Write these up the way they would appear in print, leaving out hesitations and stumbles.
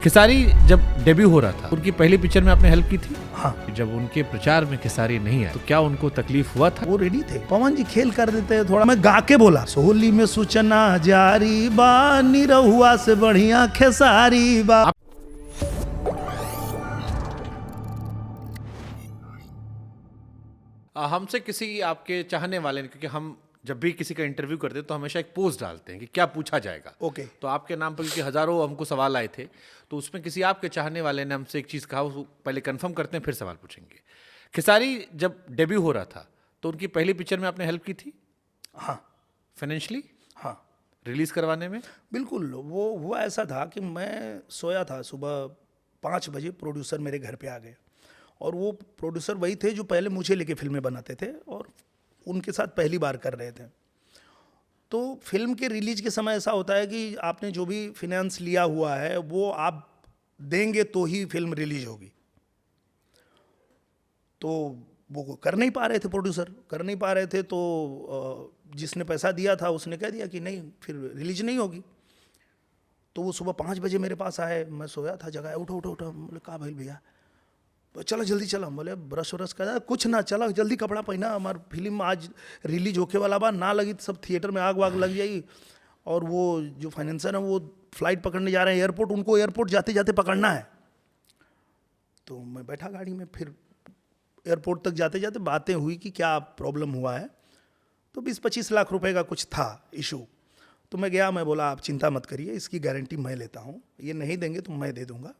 खेसारी जब डेब्यू हो रहा था उनकी पहली पिक्चर में आपने हेल्प की थी। हाँ, जब उनके प्रचार में खेसारी नहीं आए तो क्या उनको तकलीफ हुआ था? वो रेडी थे। पवन जी खेल कर देते हैं थोड़ा। मैं गा के बोला सोहली में सूचना जारी बा, निरहुआ से बढ़िया खेसारी बा। हमसे किसी आपके चाहने वाले ने, क्योंकि हम जब भी किसी का इंटरव्यू करते हैं तो हमेशा एक पोस्ट डालते हैं कि क्या पूछा जाएगा। ओके। तो आपके नाम पर क्योंकि हजारों हमको सवाल आए थे, तो उसमें किसी आपके चाहने वाले ने हमसे एक चीज़ कहा, वो पहले कंफर्म करते हैं फिर सवाल पूछेंगे। खेसारी जब डेब्यू हो रहा था तो उनकी पहली पिक्चर में आपने हेल्प की थी हाँ फाइनेंशियली हाँ रिलीज करवाने में? बिल्कुल। वो हुआ ऐसा था कि मैं सोया था, सुबह 5 बजे प्रोड्यूसर मेरे घर पे आ गए। और वो प्रोड्यूसर वही थे जो पहले मुझे लेके फिल्में बनाते थे और उनके साथ पहली बार कर रहे थे। तो फिल्म के रिलीज के समय ऐसा होता है कि आपने जो भी फिनेंस लिया हुआ है वो आप देंगे तो ही फिल्म रिलीज होगी। तो वो कर नहीं पा रहे थे, प्रोड्यूसर कर नहीं पा रहे थे। तो जिसने पैसा दिया था उसने कह दिया कि नहीं, फिर रिलीज नहीं होगी। तो वो सुबह 5 बजे मेरे पास आए। मैं सोया था, जगह उठो उठो उठो। बोले कहा भाई भैया, चलो जल्दी चलो। बोले ब्रश व्रश कर कुछ ना, चला जल्दी कपड़ा पहना, हमारी फिल्म आज रिलीज होके वाला बा, ना लगी तो सब थिएटर में आग वाग लग जाएगी। और वो जो फाइनेंसर है वो फ्लाइट पकड़ने जा रहे हैं एयरपोर्ट, उनको एयरपोर्ट जाते जाते पकड़ना है। तो मैं बैठा गाड़ी में, फिर एयरपोर्ट तक जाते जाते बातें हुई कि क्या प्रॉब्लम हुआ है। तो 20-25 लाख रुपए का कुछ था इशू। तो मैं गया, मैं बोला आप चिंता मत करिए, इसकी गारंटी मैं लेता हूँ, ये नहीं देंगे तो मैं दे दूंगा,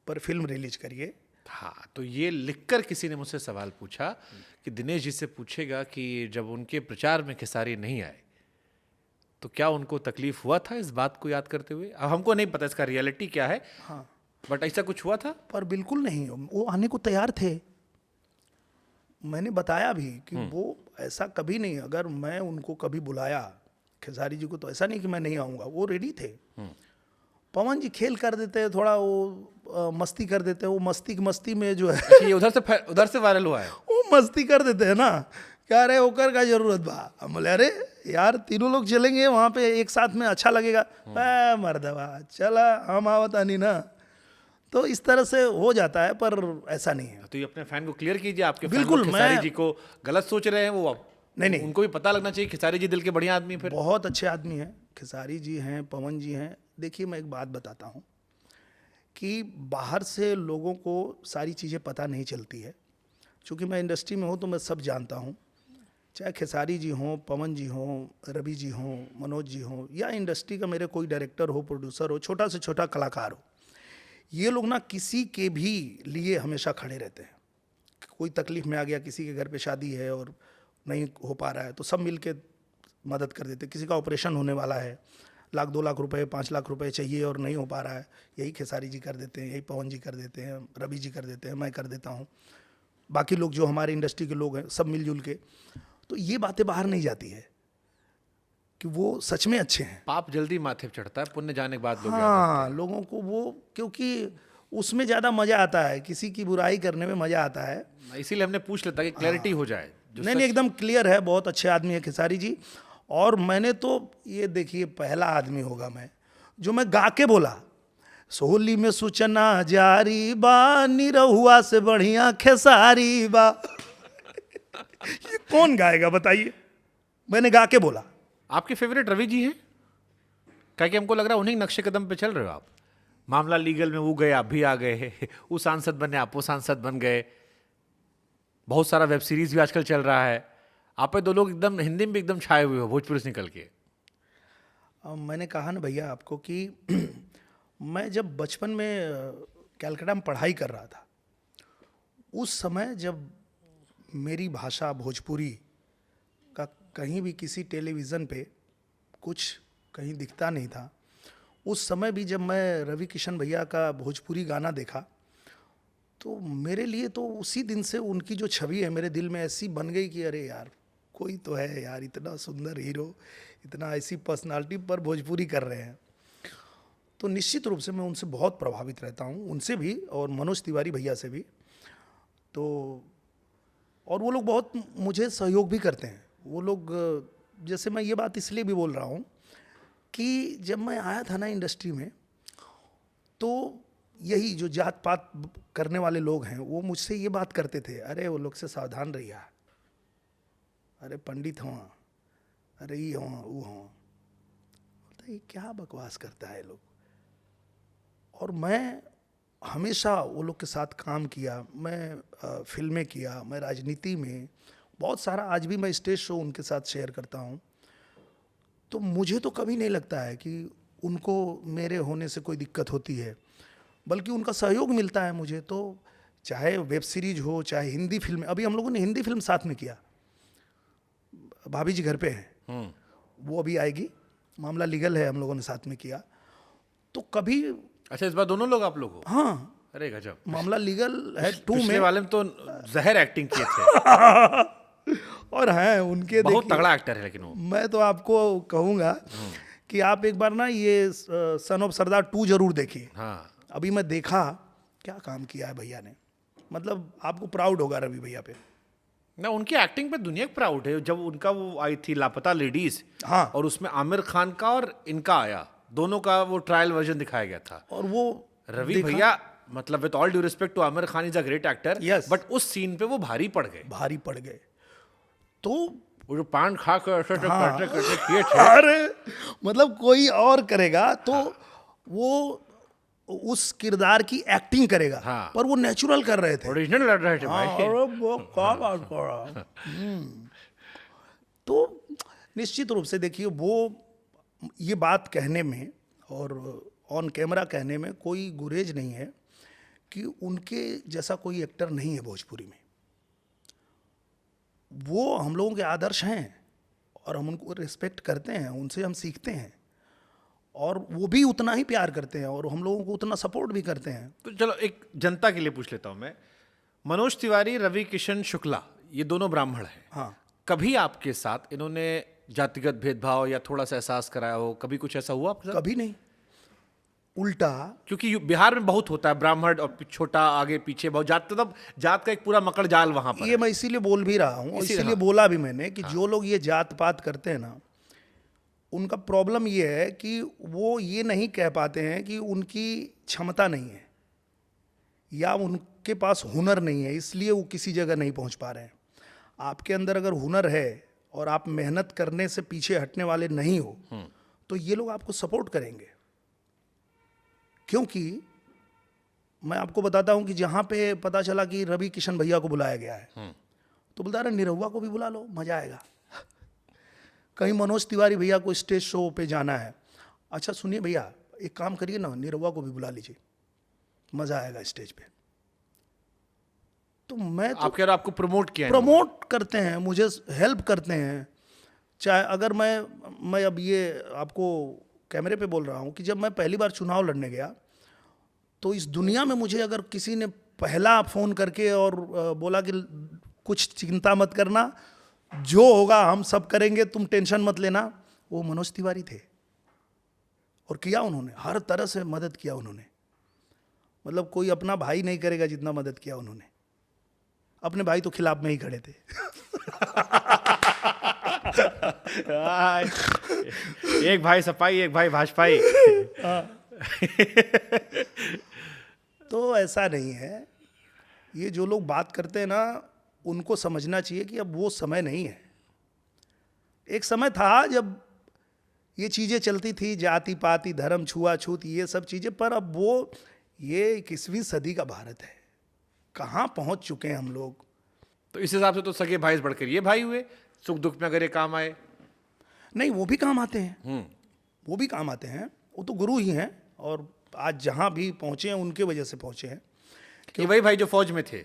पर फिल्म रिलीज करिए। हाँ, तो ये लिखकर किसी ने मुझसे सवाल पूछा कि दिनेश जी से पूछेगा कि जब उनके प्रचार में खेसारी नहीं आए तो क्या उनको तकलीफ हुआ था, इस बात को याद करते हुए। अब हमको नहीं पता इसका रियलिटी क्या है, हाँ, बट ऐसा कुछ हुआ था। पर बिल्कुल नहीं, वो आने को तैयार थे। मैंने बताया भी कि वो ऐसा कभी नहीं, अगर मैं उनको कभी बुलाया खेसारी जी को तो ऐसा नहीं कि मैं नहीं आऊँगा, वो रेडी थे। पवन जी खेल कर देते हैं थोड़ा, वो मस्ती कर देते हैं। वो मस्ती में जो है अच्छा, ये उधर से वायरल हुआ है। वो मस्ती कर देते हैं ना, क्या रे ओकर का जरूरत बा। हम बोले अरे यार, तीनों लोग चलेंगे वहाँ पे एक साथ में, अच्छा लगेगा। मर्दवा चला, हम आवता नहीं ना। तो इस तरह से हो जाता है, पर ऐसा नहीं है। तो ये अपने फैन को क्लियर कीजिए, आपके फैन बिल्कुल, लोग खेसारी मैं- जी को गलत सोच रहे हैं। वो नहीं। उनको भी पता लगना चाहिए खेसारी जी दिल के बढ़िया आदमी हैं। फिर बहुत अच्छे आदमी हैं, खेसारी जी हैं, पवन जी हैं। देखिए मैं एक बात बताता हूँ कि बाहर से लोगों को सारी चीज़ें पता नहीं चलती है। चूँकि मैं इंडस्ट्री में हूँ तो मैं सब जानता हूँ। चाहे खेसारी जी हों, पवन जी हों, रवि जी हों, मनोज जी हों, या इंडस्ट्री का मेरे कोई डायरेक्टर हो, प्रोड्यूसर हो, छोटा से छोटा कलाकार हो, ये लोग ना किसी के भी लिए हमेशा खड़े रहते हैं। कोई तकलीफ में आ गया, किसी के घर पे शादी है और नहीं हो पा रहा है, तो सब मिल के मदद कर देते। किसी का ऑपरेशन होने वाला है, 1-2 लाख रुपए, 5 लाख रुपए चाहिए और नहीं हो पा रहा है, यही खेसारी जी कर देते हैं, यही पवन जी कर देते हैं, रवि जी कर देते हैं, मैं कर देता हूँ, बाकी लोग जो हमारे इंडस्ट्री के लोग हैं सब मिलजुल के। तो ये बातें बाहर नहीं जाती है कि वो सच में अच्छे हैं। पाप जल्दी माथे पे चढ़ता है, पुण्य जाने के बाद लोग याद हाँ, लोगों को वो, क्योंकि उसमें ज़्यादा मज़ा आता है, किसी की बुराई करने में मज़ा आता है। रखते हैं। इसीलिए हमने पूछ लेता कि क्लैरिटी हो जाए। जो नहीं, एकदम क्लियर है, बहुत अच्छे आदमी है खेसारी जी। और मैंने तो ये देखिए, पहला आदमी होगा मैं जो मैं गा के बोला सोहली में सूचना जारी बा, निरहुआ से बढ़िया खेसारी बा। ये कौन गाएगा बताइए? मैंने गा के बोला। आपके फेवरेट रवि जी हैं? क्या कि हमको लग रहा है उन्हीं नक्शे कदम पे चल रहे हो आप। मामला लीगल में वो गए, आप भी आ गए। वो सांसद बने, आप वो सांसद बन गए। बहुत सारा वेब सीरीज भी आजकल चल रहा है। आप पे दो लोग एकदम हिंदी में भी एकदम छाए हुए हो, भोजपुरी से निकल के। मैंने कहा ना भैया आपको कि मैं जब बचपन में कलकत्ता में पढ़ाई कर रहा था, उस समय जब मेरी भाषा भोजपुरी का कहीं भी किसी टेलीविज़न पे कुछ कहीं दिखता नहीं था, उस समय भी जब मैं रवि किशन भैया का भोजपुरी गाना देखा, तो मेरे लिए तो उसी दिन से उनकी जो छवि है मेरे दिल में ऐसी बन गई कि अरे यार, कोई तो है यार, इतना सुंदर हीरो, इतना ऐसी पर्सनालिटी पर भोजपुरी कर रहे हैं। तो निश्चित रूप से मैं उनसे बहुत प्रभावित रहता हूँ, उनसे भी और मनोज तिवारी भैया से भी। तो और वो लोग बहुत मुझे सहयोग भी करते हैं। वो लोग, जैसे मैं ये बात इसलिए भी बोल रहा हूँ कि जब मैं आया था ना इंडस्ट्री में, तो यही जो जात पात करने वाले लोग हैं वो मुझसे ये बात करते थे, अरे वो लोग से सावधान रहिए, अरे पंडित हों, अरे ये हों वो हों। बोलता ये क्या बकवास करता है लोग। और मैं हमेशा वो लोग के साथ काम किया, मैं फिल्में किया, मैं राजनीति में बहुत सारा, आज भी मैं स्टेज शो उनके साथ शेयर करता हूँ। तो मुझे तो कभी नहीं लगता है कि उनको मेरे होने से कोई दिक्कत होती है, बल्कि उनका सहयोग मिलता है मुझे। तो चाहे वेब सीरीज हो, चाहे हिंदी फिल्म, अभी हम लोगों ने हिंदी फिल्म साथ में किया, भाभी जी घर पे हैं, वो अभी आएगी, मामला लीगल है, हम लोगों ने साथ में किया। तो कभी अच्छा, इस बार दोनों लोग आप लोग हो? हाँ, अरे गजब। मामला लीगल है 2 पिछले में, वाले में तो जहर एक्टिंग किए थे। और हैं उनके, बहुत देखिए तगड़ा एक्टर है लेकिन वो। मैं तो आपको कहूँगा कि आप एक बार ना ये सन ऑफ सरदार 2 जरूर देखिए। हाँ, अभी मैं देखा, क्या काम किया है भैया ने, मतलब आपको प्राउड होगा रवि भैया पे। ना उनकी एक्टिंग पे दुनिया प्राउड है। जब उनका वो आई थी लापता लेडीज, हाँ, और उसमें आमिर खान का और इनका आया, दोनों का वो ट्रायल वर्जन दिखाया गया था। और वो रवि देखा, भैया, मतलब with all due respect to Aamir Khan, is a great actor, Yes. But उस सीन पे वो भारी पड़ गए। भारी पड़ गए। तो वो जो पान खा कर ऐसे हाँ। करते करते किए थे। अरे मतलब कोई और करेगा तो वो उस किरदार की एक्टिंग करेगा, हाँ। पर वो नेचुरल कर रहे थे। ओरिजिनल लड़ रहे थे हाँ, भाई। अरे वो क्या बात कर रहा। तो निश्चित रूप से देखिए, वो ये बात कहने में और ऑन कैमरा कहने में कोई गुरेज नहीं है कि उनके जैसा कोई एक्टर नहीं है भोजपुरी में। वो हम लोगों के आदर्श हैं और हम उनको रिस्पेक्ट करते हैं, उनसे हम सीखते हैं, और वो भी उतना ही प्यार करते हैं और हम लोगों को उतना सपोर्ट भी करते हैं। तो चलो एक जनता के लिए पूछ लेता हूं मैं, मनोज तिवारी, रवि किशन शुक्ला, ये दोनों ब्राह्मण हैं। हाँ, कभी आपके साथ इन्होंने जातिगत भेदभाव या थोड़ा सा एहसास कराया हो? कभी कुछ ऐसा हुआ आपके साथ? कभी नहीं, उल्टा। क्योंकि बिहार में बहुत होता है, ब्राह्मण और छोटा आगे पीछे बहुत जात, मतलब जात का एक पूरा मकड़ जाल वहां पर ये है। मैं इसीलिए बोल भी रहा हूँ, इसीलिए, इसीलिए बोला भी मैंने कि जो लोग ये जात पात करते हैं ना, उनका प्रॉब्लम ये है कि वो ये नहीं कह पाते हैं कि उनकी क्षमता नहीं है या उनके पास हुनर नहीं है, इसलिए वो किसी जगह नहीं पहुंच पा रहे हैं। आपके अंदर अगर हुनर है और आप मेहनत करने से पीछे हटने वाले नहीं हो, तो ये लोग आपको सपोर्ट करेंगे। क्योंकि मैं आपको बताता हूं कि जहां पे पता चला कि रवि किशन भैया को बुलाया गया है, तो बोलता रहा निरहुआ को भी बुला लो, मजा आएगा। कहीं मनोज तिवारी भैया को स्टेज शो पे जाना है, अच्छा सुनिए भैया एक काम करिए ना, निरहुआ को भी बुला लीजिए, मजा आएगा स्टेज पे। तो मैं तो आप कह रहे हो आपको प्रमोट किया इन्होंने? प्रमोट करते हैं, मुझे हेल्प करते हैं। चाहे अगर मैं अब ये आपको कैमरे पे बोल रहा हूँ कि जब मैं पहली बार चुनाव लड़ने गया, तो इस दुनिया में मुझे अगर किसी ने पहला फ़ोन करके और बोला कि कुछ चिंता मत करना, जो होगा हम सब करेंगे, तुम टेंशन मत लेना, वो मनोज तिवारी थे। और किया उन्होंने, हर तरह से मदद किया उन्होंने। मतलब कोई अपना भाई नहीं करेगा जितना मदद किया उन्होंने। अपने भाई तो खिलाफ में ही खड़े थे। एक भाई सपाई, एक भाई भाजपाई। तो ऐसा नहीं है, ये जो लोग बात करते हैं ना, उनको समझना चाहिए कि अब वो समय नहीं है। एक समय था जब ये चीज़ें चलती थी, जाति पाति धर्म छुआछूत ये सब चीज़ें, पर अब वो ये 21वीं सदी का भारत है, कहाँ पहुँच चुके हैं हम लोग। तो इस हिसाब से तो सगे भाई से बढ़कर ये भाई हुए, सुख दुख में अगर ये काम आए। नहीं, वो भी काम आते हैं, वो भी काम आते हैं, वो तो गुरु ही हैं, और आज जहाँ भी पहुँचे हैं उनके वजह से पहुँचे हैं। ये वही भाई जो फौज में थे?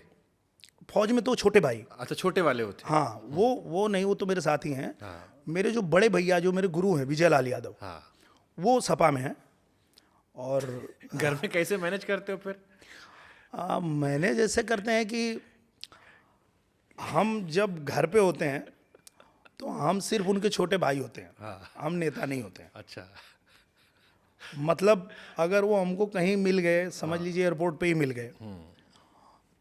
फौज में तो छोटे भाई, अच्छा, छोटे वाले होते। हाँ, वो नहीं, वो तो मेरे साथी हैं। हाँ, मेरे जो बड़े भैया जो मेरे गुरु हैं विजय लाल यादव, हाँ। वो सपा में हैं। और घर में कैसे मैनेज करते हो फिर? मैंने जैसे करते हैं कि हम जब घर पे होते हैं तो हम सिर्फ उनके छोटे भाई होते हैं, हाँ। हम नेता नहीं होते हैं। अच्छा। मतलब अगर वो हमको कहीं मिल गए, समझ लीजिए एयरपोर्ट पे ही मिल गए,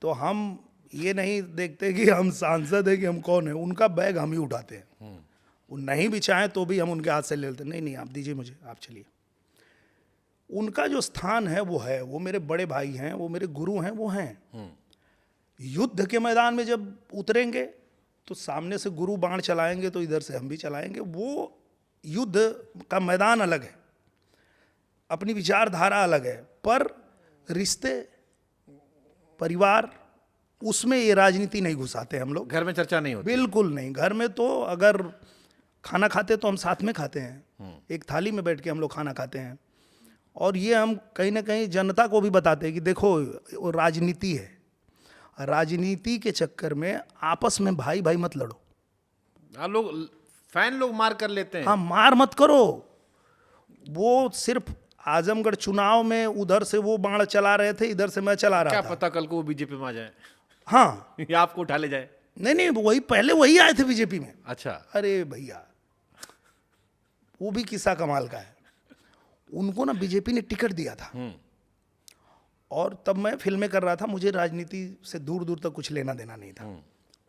तो हम ये नहीं देखते कि हम सांसद हैं कि हम कौन है, उनका बैग हम ही उठाते हैं। वो नहीं भी चाहें तो भी हम उनके हाथ से ले लेते हैं, नहीं नहीं आप दीजिए मुझे, आप चलिए। उनका जो स्थान है वो मेरे बड़े भाई हैं, वो मेरे गुरु हैं, वो हैं। युद्ध के मैदान में जब उतरेंगे तो सामने से गुरु बाण चलाएंगे तो इधर से हम भी चलाएंगे। वो युद्ध का मैदान अलग है, अपनी विचारधारा अलग है, पर रिश्ते, परिवार, उसमें ये राजनीति नहीं घुसाते हम लोग। घर में चर्चा नहीं होती? बिल्कुल नहीं। घर में तो अगर खाना खाते तो हम साथ में खाते हैं, एक थाली में बैठ के हम लोग खाना खाते हैं। और ये हम कहीं ना कहीं जनता को भी बताते हैं कि देखो वो राजनीति है, राजनीति के चक्कर में आपस में भाई भाई मत लड़ो। लोग फैन लोग मार कर लेते हैं। हाँ, मार मत करो। वो सिर्फ आजमगढ़ चुनाव में उधर से वो बाण चला रहे थे, इधर से मैं चला रहा क्या था। पता कल को वो बीजेपी में आ जाए, हाँ, या आपको उठा ले जाए। नहीं, वही पहले वही आए थे बीजेपी में। अच्छा। अरे भैया, वो भी किस्सा कमाल का है। उनको ना बीजेपी ने टिकट दिया था, और तब मैं फिल्में कर रहा था, मुझे राजनीति से दूर दूर तक कुछ लेना देना नहीं था।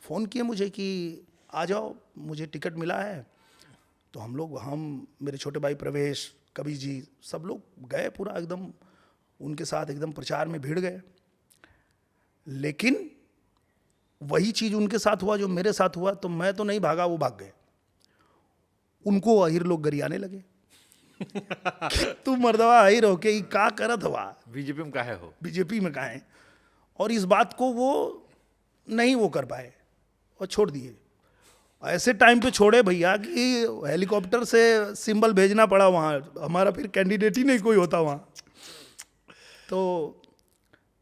फ़ोन किए मुझे कि आ जाओ, मुझे टिकट मिला है। तो हम मेरे छोटे भाई प्रवेश, कबीर जी, सब लोग गए, पूरा एकदम उनके साथ एकदम प्रचार में भिड़ गए। लेकिन वही चीज़ उनके साथ हुआ जो मेरे साथ हुआ। तो मैं तो नहीं भागा, वो भाग गए। उनको अहिर लोग गरियाने लगे तू मर्दवा अहिर हो के का करत हवा, बीजेपी में काहे हो, बीजेपी में काहे। और इस बात को वो नहीं वो कर पाए और छोड़ दिए। ऐसे टाइम पे छोड़े भैया कि हेलीकॉप्टर से सिंबल भेजना पड़ा वहाँ, हमारा फिर कैंडिडेट ही नहीं कोई होता वहाँ। तो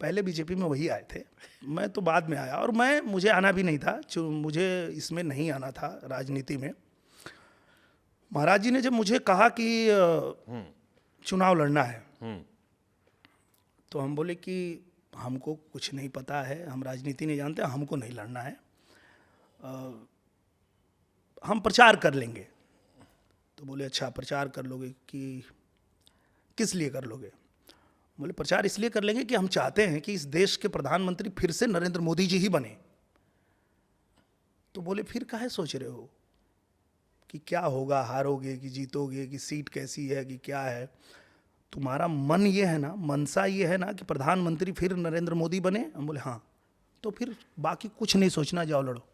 पहले बीजेपी में वही आए थे, मैं तो बाद में आया। और मुझे आना भी नहीं था, मुझे इसमें नहीं आना था राजनीति में। महाराज जी ने जब मुझे कहा कि चुनाव लड़ना है, तो हम बोले कि हमको कुछ नहीं पता है, हम राजनीति नहीं जानते, हमको नहीं लड़ना है, हम प्रचार कर लेंगे। तो बोले अच्छा, प्रचार कर लोगे कि किस लिए कर लोगे? बोले प्रचार इसलिए कर लेंगे कि हम चाहते हैं कि इस देश के प्रधानमंत्री फिर से नरेंद्र मोदी जी ही बने। तो बोले फिर काहे सोच रहे हो कि क्या होगा, हारोगे कि जीतोगे, कि सीट कैसी है, कि क्या है? तुम्हारा मन ये है ना, मनसा ये है ना कि प्रधानमंत्री फिर नरेंद्र मोदी बने? हम बोले हाँ। तो फिर बाकी कुछ नहीं सोचना, जाओ लड़ो।